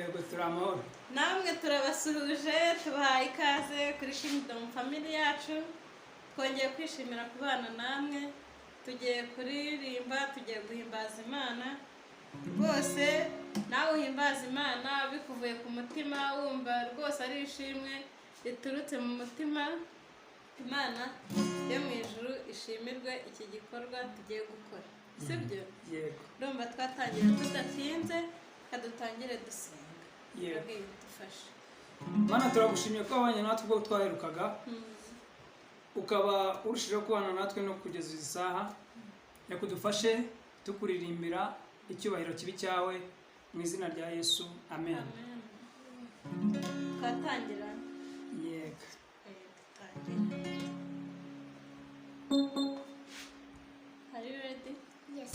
yego turi amahoro. Namwe turabasuhuje tubahaye ikaze kuri Kingdom Family yacu. Twongeye kwishimira kubana namwe. Tugiye kuririmba, tugiye guhimbaza Imana. Rwose nawe uhimbaza Imana bikuvuye ku mutima wumva rwose ari ishimwe riturutse mu mutima. Imana yo mu ijuru ishimirwe iki gikorwa tugiye gukora. Sibyo? Yego. Ndumva twatangira tudatinze, kadutangire dusenga. Yego. Dufashe. Mana turagushimiye ko wabanye natwe ubwo twaherukaga. Ukaba urushijeho kubana natwe no kugeza izi saha. Yakudufashe tukuririmbira icyubahiro kibi cyawe mu izina rya Yesu. Amen. Amen. Twatangira. Yego. Are you ready? Yes.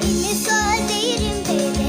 Imisozi iri imbere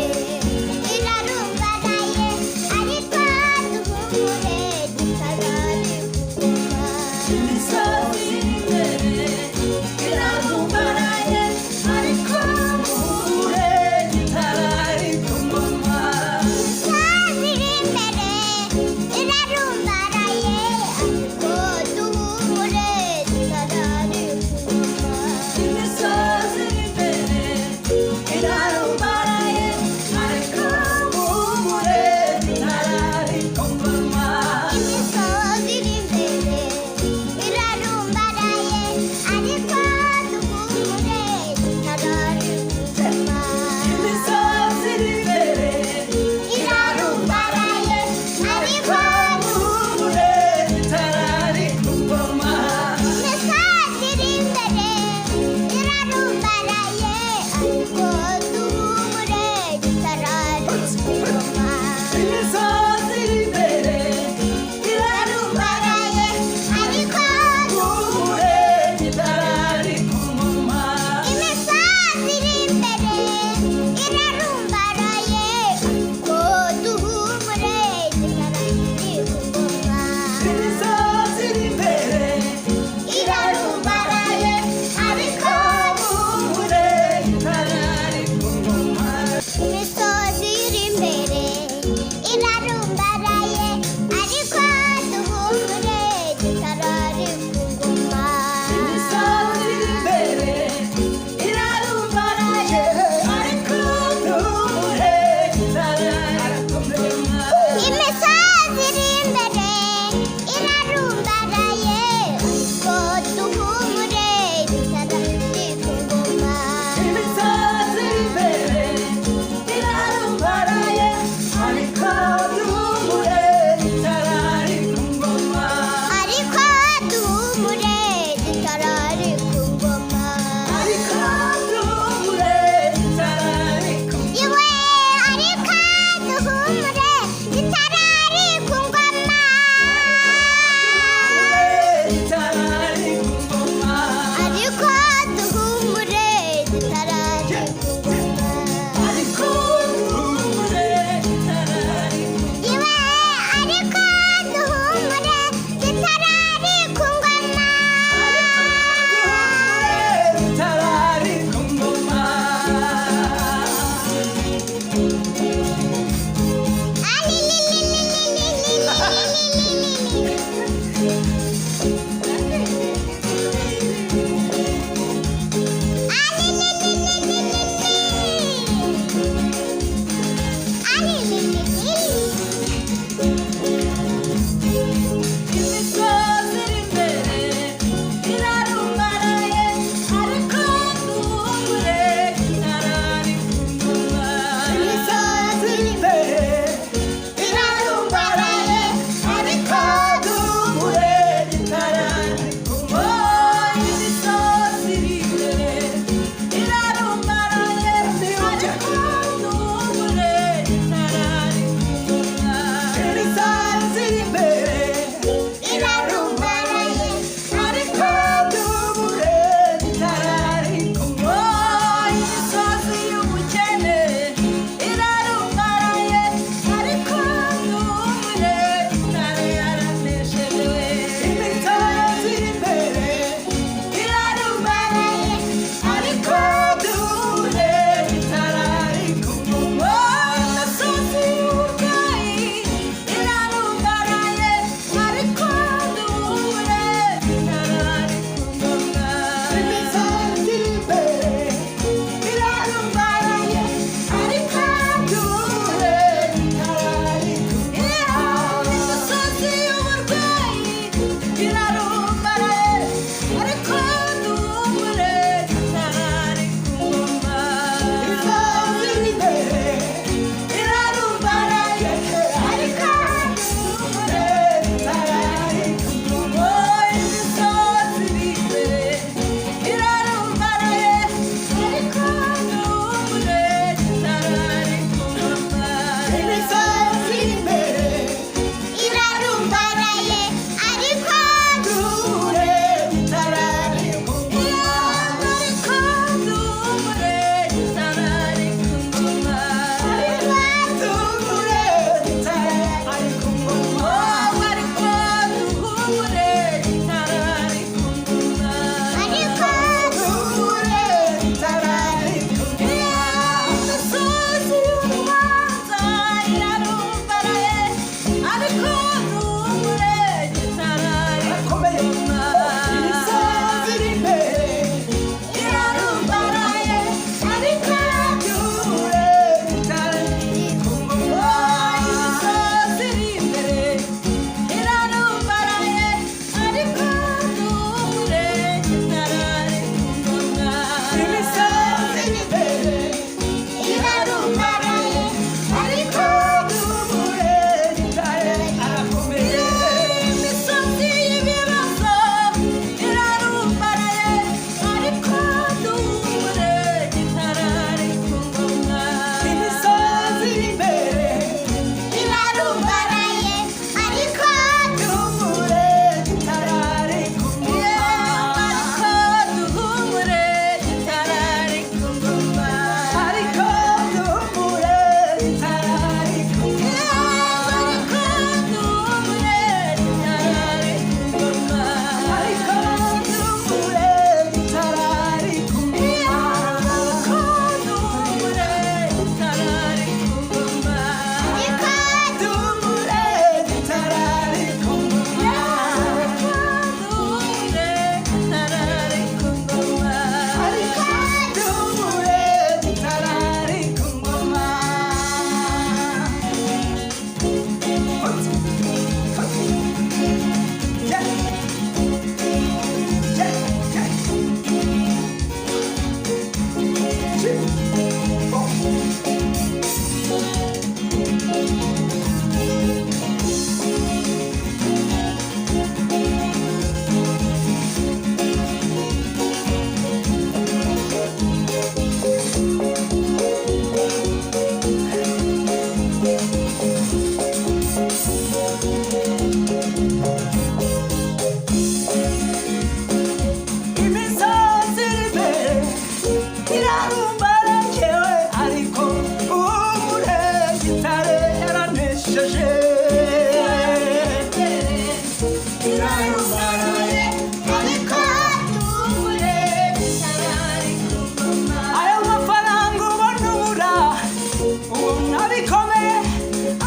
rikomeye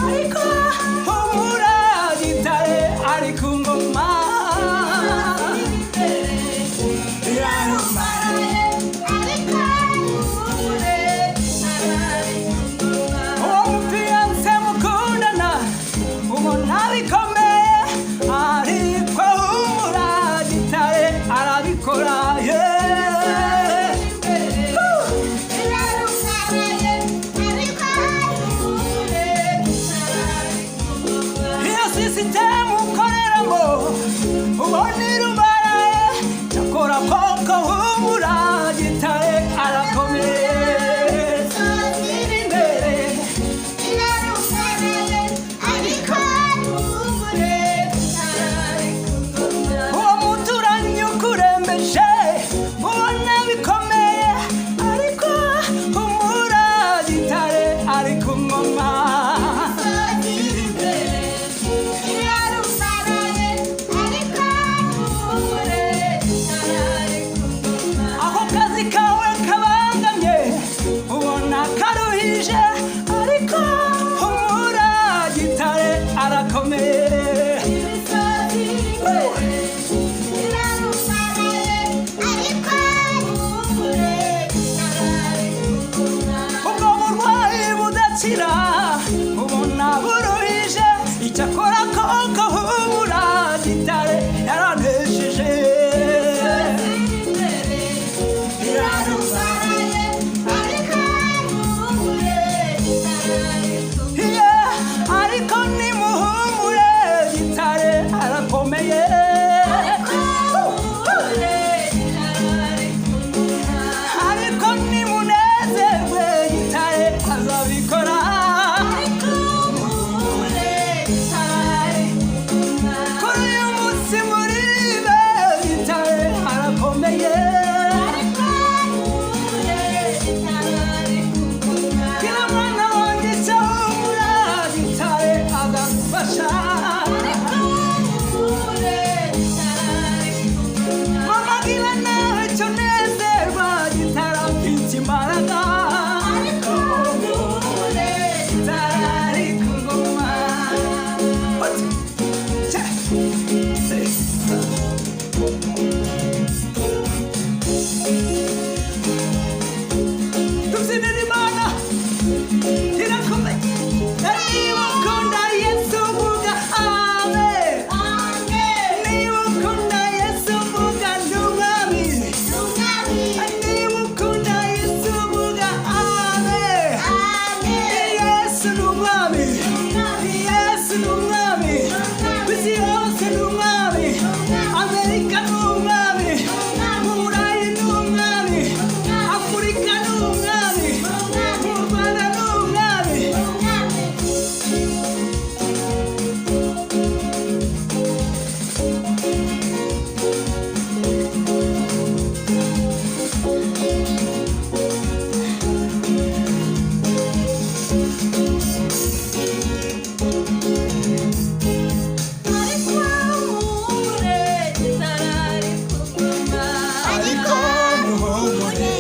ariko humura gitare ari ku ngoma uwo mufiyanse mukundana ubona bikomeye ariko humura gitare arabikora iyo sisitemu ukoreramo ubona irubaraye cyakora koko humura gitare arakomeye uwo muturanyi ukurembeje ubona bikomeye ariko humura gitare ari ku ngoma aho kazi kawe kabangamye ubona karuhije ariko humura gitare arakomeye ubwo burwayi budakira ubona buruhije icyakora koko humura gitare yaranesheje ariko nimuhumure gitare arakomeye ariko nimunezerwe gitare azabikora kuri uyu munsi muribe gitare arakomeye kila mwana wanjye cyahumura gitare azagufasha mama gira nawe cyo nezerwa gitare afite imbaraga gitare ari ku ngoma tubyinira imana irakomeye niba ukunda yesu vuga amen niba ukunda yesu vuga ni umwami niba ukunda yesu vuga amen yesu ni umwami yesu ni umwami ku isi yose ni umwami amerika ni umwami mu burayi ni umwami afurika ni umwami mu rwanda ni umwami ariko muhumure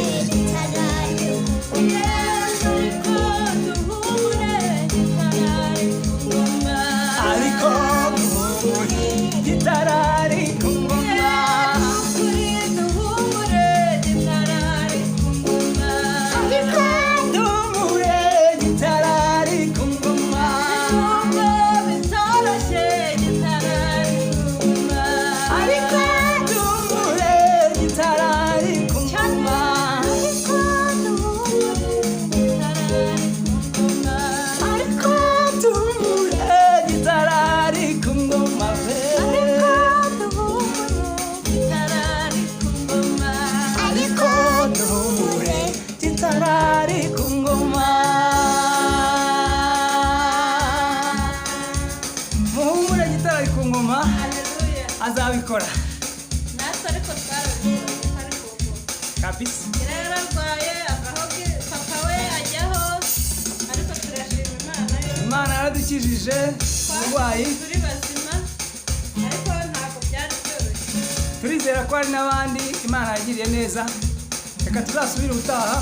ariko muhumure gitare ari ku ngoma duhumure gitare ari ku ngoma ariko duhumure gitare ari ku ngoma ariko duhumure gitare ari ku ngoma ariko duhumure gitare ari ku ngoma muhumure gitare ari ku ngoma azabikora natwe ariko twarabikoze ariko kabisa rero arwaye avaho papa we ajyaho ariko turashima imana yo imana yaradukijije uburwayi turi bazima ariko ntabwo byari byoroshye turizera ko hari n'abandi imana yagiriye neza reka tuzasubire ubutaha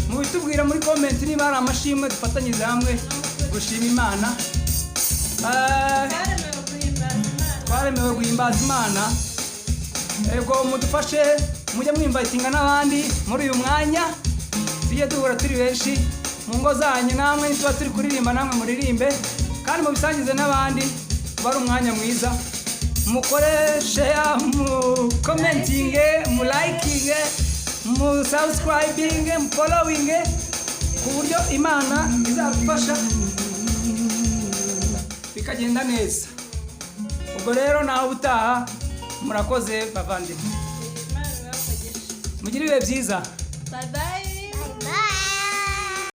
mubitubwira muri komenti niba hari amashimwe dufatanyirize hamwe gushima imana twaremewe guhimbaza Imana. twaremewe guhimbaza imana. Ego mudufashe mujye mwimvayitinga n'abandi muri uyu mwanya, tujye duhura turi benshi mu ngo zanyu, namwe tuba turi kuririmba namwe muririmbe, kandi mubisangize n'abandi, bari umwanya mwiza. Mukore share, mu commenting, mu liking, mu subscribing, mu following, ku buryo Imana izadufasha bikagenda neza. Ubwo rero nawe ubutaha, murakoze bavandimwe, Imana ibahe umugisha. mugire ibihe byiza. Bye bye.